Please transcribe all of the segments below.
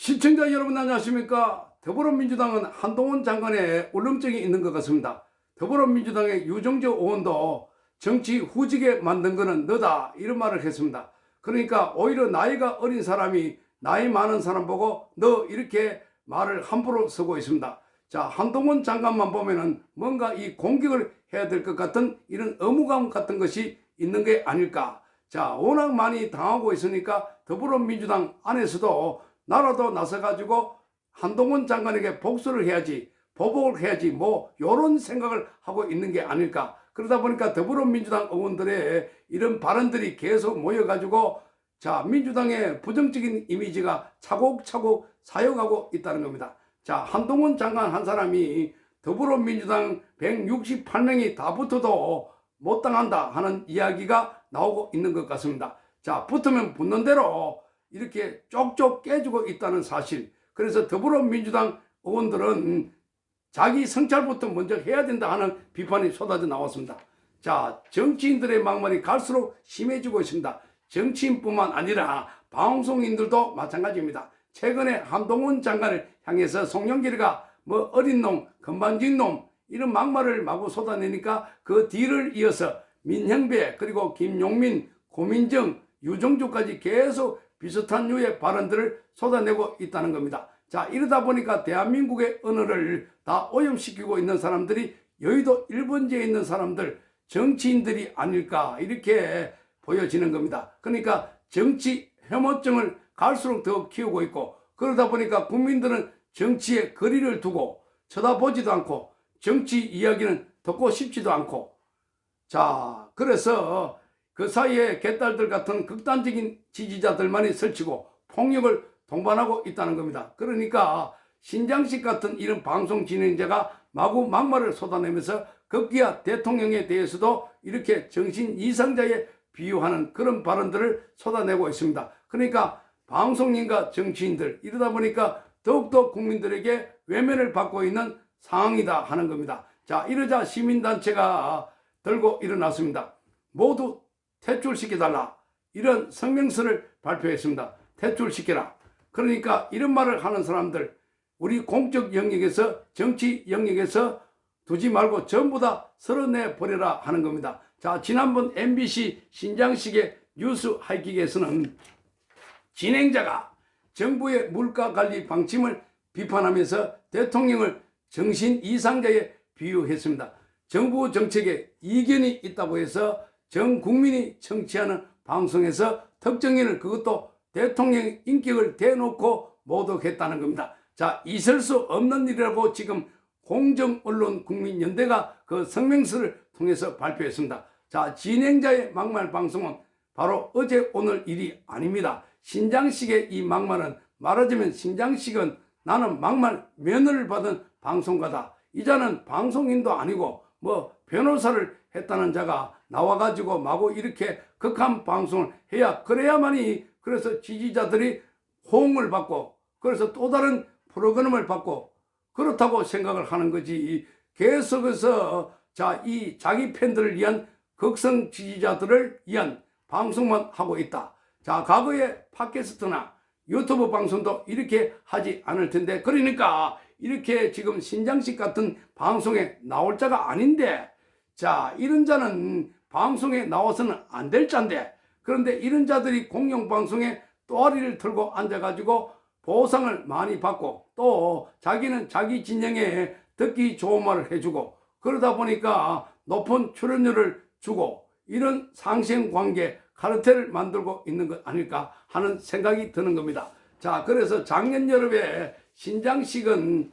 시청자 여러분 안녕하십니까? 더불어민주당은 한동훈 장관의 울렁증이 있는 것 같습니다. 더불어민주당의 유정주 의원도 정치 후지게 만든 거는 너다 이런 말을 했습니다. 그러니까 오히려 나이가 어린 사람이 나이 많은 사람 보고 너 이렇게 말을 함부로 쓰고 있습니다. 자, 한동훈 장관만 보면은 뭔가 이 공격을 해야 될 것 같은 이런 의무감 같은 것이 있는 게 아닐까. 자, 워낙 많이 당하고 있으니까 더불어민주당 안에서도 나라도 나서가지고 한동훈 장관에게 복수를 해야지, 보복을 해야지, 뭐 이런 생각을 하고 있는 게 아닐까. 그러다 보니까 더불어민주당 의원들의 이런 발언들이 계속 모여가지고 자, 민주당의 부정적인 이미지가 차곡차곡 사여가고 있다는 겁니다. 자, 한동훈 장관 한 사람이 더불어민주당 168명이 다 붙어도 못 당한다 하는 이야기가 나오고 있는 것 같습니다. 자, 붙으면 붙는 대로 이렇게 쪽쪽 깨지고 있다는 사실. 그래서 더불어민주당 의원들은 자기 성찰부터 먼저 해야 된다 하는 비판이 쏟아져 나왔습니다. 자, 정치인들의 막말이 갈수록 심해지고 있습니다. 정치인뿐만 아니라 방송인들도 마찬가지입니다. 최근에 한동훈 장관을 향해서 송영길이가 뭐 어린 놈, 건방진 놈 이런 막말을 마구 쏟아내니까 그 뒤를 이어서 민형배 그리고 김용민, 고민정, 유정주까지 계속 비슷한 류의 발언들을 쏟아내고 있다는 겁니다. 자, 이러다 보니까 대한민국의 언어를 다 오염시키고 있는 사람들이 여의도 1번지에 있는 사람들, 정치인들이 아닐까 이렇게 보여지는 겁니다. 그러니까 정치 혐오증을 갈수록 더 키우고 있고 그러다 보니까 국민들은 정치에 거리를 두고 쳐다보지도 않고 정치 이야기는 듣고 싶지도 않고 자, 그래서 그 사이에 개딸들 같은 극단적인 지지자들만이 설치고 폭력을 동반하고 있다는 겁니다. 그러니까 신장식 같은 이런 방송 진행자가 마구 막말을 쏟아내면서 급기야 대통령에 대해서도 이렇게 정신 이상자에 비유하는 그런 발언들을 쏟아내고 있습니다. 그러니까 방송인과 정치인들 이러다 보니까 더욱더 국민들에게 외면을 받고 있는 상황이다 하는 겁니다. 자, 이러자 시민단체가 들고 일어났습니다. 모두 퇴출시켜달라 이런 성명서를 발표했습니다. 퇴출시켜라. 그러니까 이런 말을 하는 사람들 우리 공적 영역에서 정치 영역에서 두지 말고 전부 다 쓸어내버려라 하는 겁니다. 자, 지난번 MBC 신장식의 뉴스 하이킥에서는 진행자가 정부의 물가관리 방침을 비판하면서 대통령을 정신 이상자에 비유했습니다. 정부 정책에 이견이 있다고 해서 전 국민이 청취하는 방송에서 특정인을 그것도 대통령 인격을 대놓고 모독했다는 겁니다. 자, 있을 수 없는 일이라고 지금 공정언론국민연대가 그 성명서를 통해서 발표했습니다. 자, 진행자의 막말 방송은 바로 어제 오늘 일이 아닙니다. 신장식의 이 막말은 말하자면 신장식은 나는 막말 면허를 받은 방송가다. 이 자는 방송인도 아니고 뭐 변호사를 했다는 자가 나와가지고 마구 이렇게 극한 방송을 해야 그래야만이 그래서 지지자들이 호응을 받고 그래서 또 다른 프로그램을 받고 그렇다고 생각을 하는 거지. 계속해서 자, 이 자기 팬들을 위한 극성 지지자들을 위한 방송만 하고 있다. 자, 과거에 팟캐스트나 유튜브 방송도 이렇게 하지 않을 텐데 그러니까 이렇게 지금 신장식 같은 방송에 나올 자가 아닌데 자, 이런 자는 방송에 나와서는 안 될 자인데 그런데 이런 자들이 공영방송에 또아리를 틀고 앉아가지고 보상을 많이 받고 또 자기는 자기 진영에 듣기 좋은 말을 해주고 그러다 보니까 높은 출연료를 주고 이런 상생관계 카르텔을 만들고 있는 것 아닐까 하는 생각이 드는 겁니다. 자, 그래서 작년 여름에 신장식은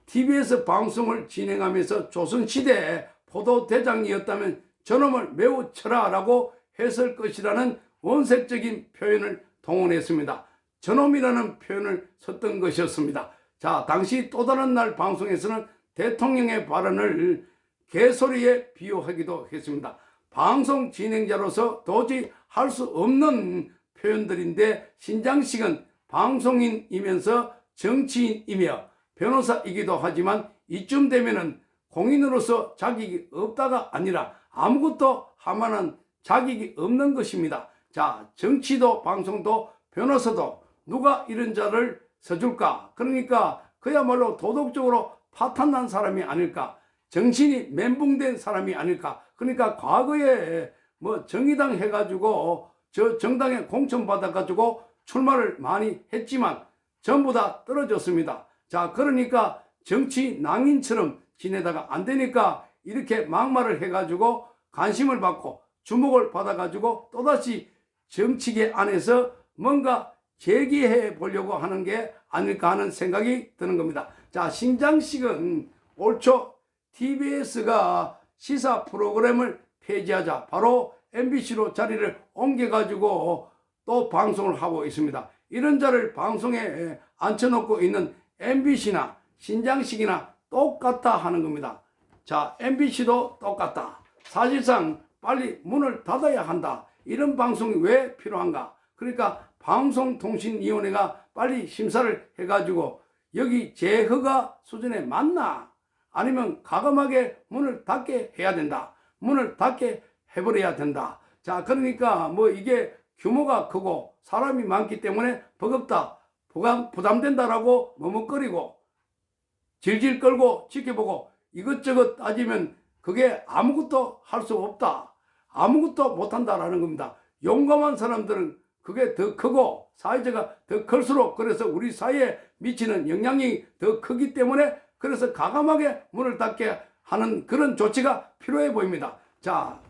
TBS 방송을 진행하면서 조선시대 포도대장이었다면 저놈을 매우 쳐라라고 했을 것이라는 원색적인 표현을 동원했습니다. 저놈이라는 표현을 썼던 것이었습니다. 자, 당시 또 다른 날 방송에서는 대통령의 발언을 개소리에 비유하기도 했습니다. 방송 진행자로서 도저히 할 수 없는 표현들인데 신장식은 방송인이면서 정치인이며 변호사이기도 하지만 이쯤 되면은 공인으로서 자격이 없다가 아니라 아무것도 하만한 자격이 없는 것입니다. 자, 정치도 방송도 변호사도 누가 이런 자를 서줄까? 그러니까 그야말로 도덕적으로 파탄난 사람이 아닐까? 정신이 멘붕된 사람이 아닐까? 그러니까 과거에 뭐 정의당 해가지고 저 정당에 공천받아가지고 출마를 많이 했지만 전부 다 떨어졌습니다. 자, 그러니까 정치 낭인처럼 지내다가 안 되니까 이렇게 막말을 해가지고 관심을 받고 주목을 받아가지고 또다시 정치계 안에서 뭔가 재기해 보려고 하는 게 아닐까 하는 생각이 드는 겁니다. 자, 신장식은 올 초 TBS가 시사 프로그램을 폐지하자 바로 MBC로 자리를 옮겨가지고 또 방송을 하고 있습니다. 이런 자를 방송에 앉혀놓고 있는 MBC나 신장식이나 똑같다 하는 겁니다. 자, MBC도 똑같다. 사실상 빨리 문을 닫아야 한다. 이런 방송이 왜 필요한가? 그러니까 방송통신위원회가 빨리 심사를 해가지고 여기 재허가 수준에 맞나? 아니면 과감하게 문을 닫게 해야 된다. 문을 닫게 해버려야 된다. 자, 그러니까 뭐 이게 규모가 크고 사람이 많기 때문에 버겁다, 부담된다라고 머뭇거리고 질질 끌고 지켜보고 이것저것 따지면 그게 아무것도 할 수 없다, 아무것도 못한다라는 겁니다. 용감한 사람들은 그게 더 크고 사회자가 더 클수록 그래서 우리 사회에 미치는 영향이 더 크기 때문에 그래서 과감하게 문을 닫게 하는 그런 조치가 필요해 보입니다. 자,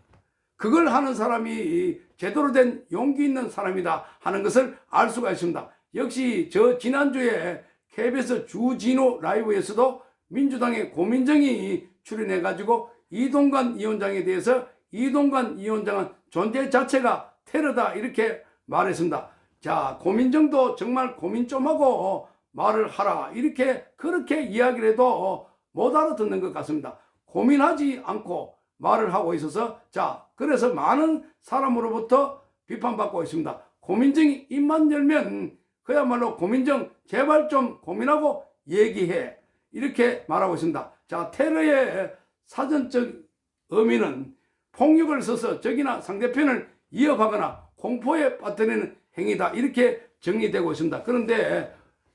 그걸 하는 사람이 제대로 된 용기 있는 사람이다 하는 것을 알 수가 있습니다. 역시 저 지난주에 KBS 주진우 라이브에서도 민주당의 고민정이 출연해가지고 이동관 위원장에 대해서 이동관 위원장은 존재 자체가 테러다 이렇게 말했습니다. 자, 고민정도 정말 고민 좀 하고 말을 하라 이렇게 그렇게 이야기를 해도 못 알아듣는 것 같습니다. 고민하지 않고 말을 하고 있어서 자, 그래서 많은 사람으로부터 비판받고 있습니다. 고민정이 입만 열면 그야말로 고민정 제발 좀 고민하고 얘기해 이렇게 말하고 있습니다. 자, 테러의 사전적 의미는 폭력을 써서 적이나 상대편을 위협하거나 공포에 빠뜨리는 행위다 이렇게 정리되고 있습니다. 그런데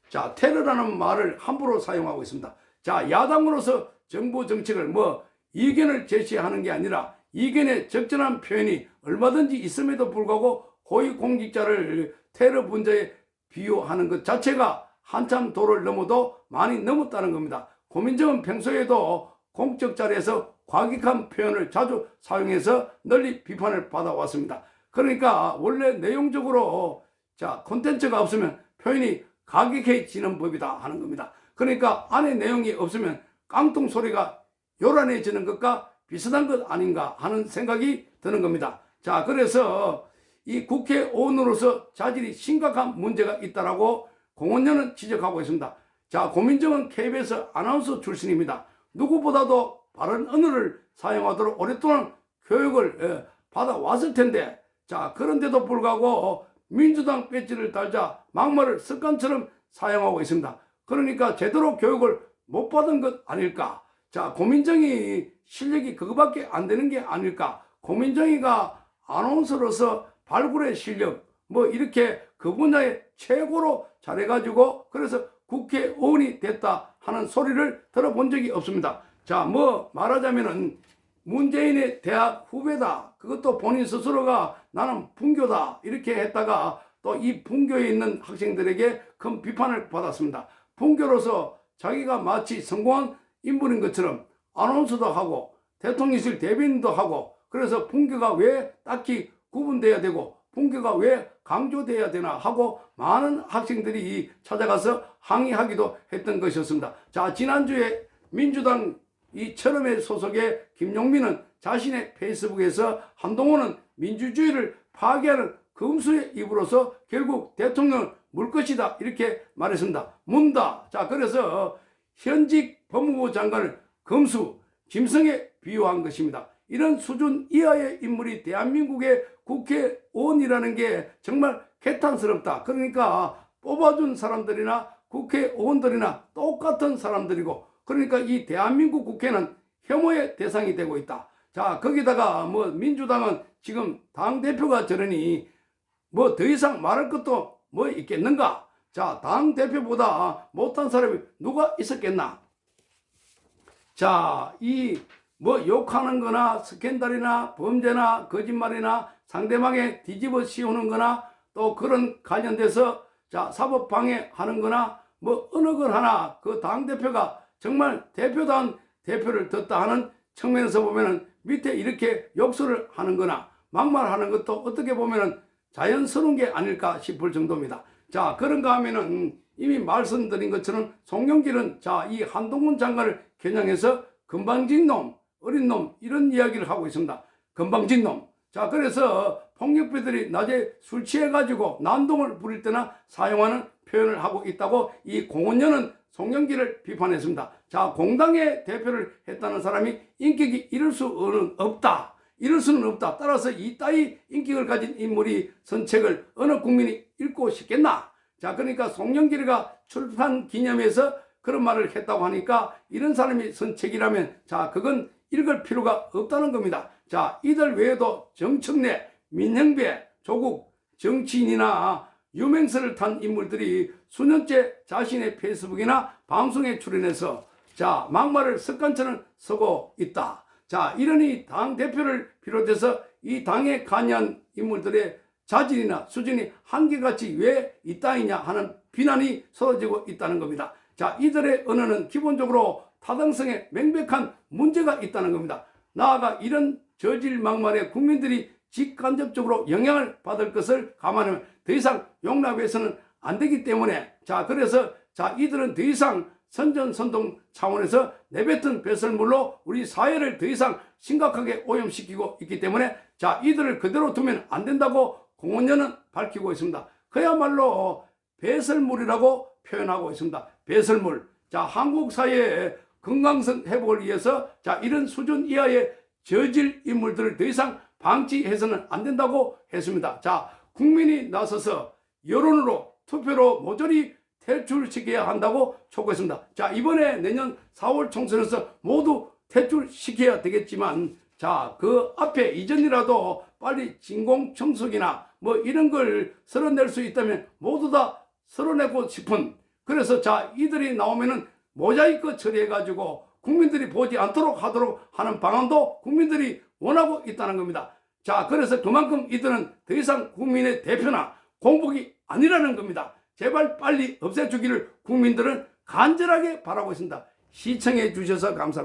자, 테러라는 말을 함부로 사용하고 있습니다. 자, 야당으로서 정부 정책을 뭐 이견을 제시하는 게 아니라 이견의 적절한 표현이 얼마든지 있음에도 불구하고 고위공직자를 테러 분자에 비유하는 것 자체가 한참 도를 넘어도 많이 넘었다는 겁니다. 고민정은 평소에도 공적 자리에서 과격한 표현을 자주 사용해서 널리 비판을 받아왔습니다. 그러니까 원래 내용적으로 자, 콘텐츠가 없으면 표현이 가격해지는 법이다 하는 겁니다. 그러니까 안에 내용이 없으면 깡통 소리가 요란해지는 것과 비슷한 것 아닌가 하는 생각이 드는 겁니다. 자, 그래서 이 국회의원으로서 자질이 심각한 문제가 있다라고 공원연은 지적하고 있습니다. 자, 고민정은 KBS 아나운서 출신입니다. 누구보다도 바른 언어를 사용하도록 오랫동안 교육을 받아왔을 텐데 자, 그런데도 불구하고 민주당 배지를 달자 막말을 습관처럼 사용하고 있습니다. 그러니까 제대로 교육을 못 받은 것 아닐까? 자, 고민정이 실력이 그거밖에 안 되는 게 아닐까? 고민정이가 아나운서로서 발굴의 실력 뭐 이렇게 그 분야에 최고로 잘해가지고 그래서 국회의원이 됐다 하는 소리를 들어본 적이 없습니다. 자, 뭐 말하자면은 문재인의 대학 후배다. 그것도 본인 스스로가 나는 분교다. 이렇게 했다가 또 이 분교에 있는 학생들에게 큰 비판을 받았습니다. 분교로서 자기가 마치 성공한 인물인 것처럼 아나운서도 하고 대통령실 대변인도 하고 그래서 분교가 왜 딱히 구분돼야 되고 분교가 왜 강조돼야 되나 하고 많은 학생들이 찾아가서 항의하기도 했던 것이었습니다. 자, 지난주에 민주당 이 철험회 소속의 김용민은 자신의 페이스북에서 한동훈은 민주주의를 파괴하는 금수의 입으로서 결국 대통령을 물 것이다 이렇게 말했습니다. 문다. 자, 그래서 현직 법무부 장관을 금수, 짐승에 비유한 것입니다. 이런 수준 이하의 인물이 대한민국의 국회의원이라는 게 정말 개탄스럽다. 그러니까 뽑아준 사람들이나 국회의원들이나 똑같은 사람들이고 그러니까 이 대한민국 국회는 혐오의 대상이 되고 있다. 자, 거기다가 뭐 민주당은 지금 당대표가 저러니 뭐 더 이상 말할 것도 뭐 있겠는가? 자, 당 대표보다 못한 사람이 누가 있었겠나? 자, 이 뭐 욕하는 거나 스캔들이나 범죄나 거짓말이나 상대방에 뒤집어 씌우는 거나 또 그런 관련돼서 자, 사법 방해하는 거나 뭐 어느 걸 하나 그 당대표가 정말 대표다운 대표를 뒀다 하는 측면에서 보면은 밑에 이렇게 욕설을 하는 거나 막말하는 것도 어떻게 보면은 자연스러운 게 아닐까 싶을 정도입니다. 자, 그런가 하면은 이미 말씀드린 것처럼 송영길은 자, 이 한동훈 장관을 겨냥해서 건방진 놈, 어린 놈 이런 이야기를 하고 있습니다. 건방진 놈. 자, 그래서 폭력배들이 낮에 술 취해가지고 난동을 부릴 때나 사용하는 표현을 하고 있다고 이 공원연은 송영길을 비판했습니다. 자, 공당의 대표를 했다는 사람이 인격이 이럴 수는 없다. 이럴 수는 없다. 따라서 이따위 인격을 가진 인물이 선책을 어느 국민이 읽고 싶겠나? 자, 그러니까 송영길이가 출판 기념회에서 그런 말을 했다고 하니까 이런 사람이 선책이라면 자, 그건 읽을 필요가 없다는 겁니다. 자, 이들 외에도 정청래, 민형배, 조국, 정치인이나 유명세를 탄 인물들이 수년째 자신의 페이스북이나 방송에 출연해서 자, 막말을 습관처럼 쓰고 있다. 자, 이러니 당 대표를 비롯해서 이 당에 관여한 인물들의 자질이나 수준이 한결같이 왜 있다이냐 하는 비난이 쏟아지고 있다는 겁니다. 자, 이들의 언어는 기본적으로 타당성에 명백한 문제가 있다는 겁니다. 나아가 이런 저질 막말에 국민들이 직간접적으로 영향을 받을 것을 감안하면 더 이상 용납해서는 안 되기 때문에 자, 그래서 자, 이들은 더 이상 선전선동 차원에서 내뱉은 배설물로 우리 사회를 더 이상 심각하게 오염시키고 있기 때문에 자, 이들을 그대로 두면 안 된다고 공원연은 밝히고 있습니다. 그야말로 배설물이라고 표현하고 있습니다. 배설물. 자, 한국 사회의 건강성 회복을 위해서 자, 이런 수준 이하의 저질 인물들을 더 이상 방치해서는 안 된다고 했습니다. 자, 국민이 나서서 여론으로 투표로 모조리 퇴출시켜야 한다고 촉구했습니다. 자, 이번에 내년 4월 총선에서 모두 퇴출시켜야 되겠지만 자, 그 앞에 이전이라도 빨리 진공청소기나 뭐 이런 걸 쓸어낼 수 있다면 모두 다 쓸어내고 싶은 그래서 자, 이들이 나오면은 모자이크 처리해가지고 국민들이 보지 않도록 하도록 하는 방안도 국민들이 원하고 있다는 겁니다. 자, 그래서 그만큼 이들은 더 이상 국민의 대표나 공복이 아니라는 겁니다. 제발 빨리 없애주기를 국민들은 간절하게 바라고 있습니다. 시청해 주셔서 감사합니다.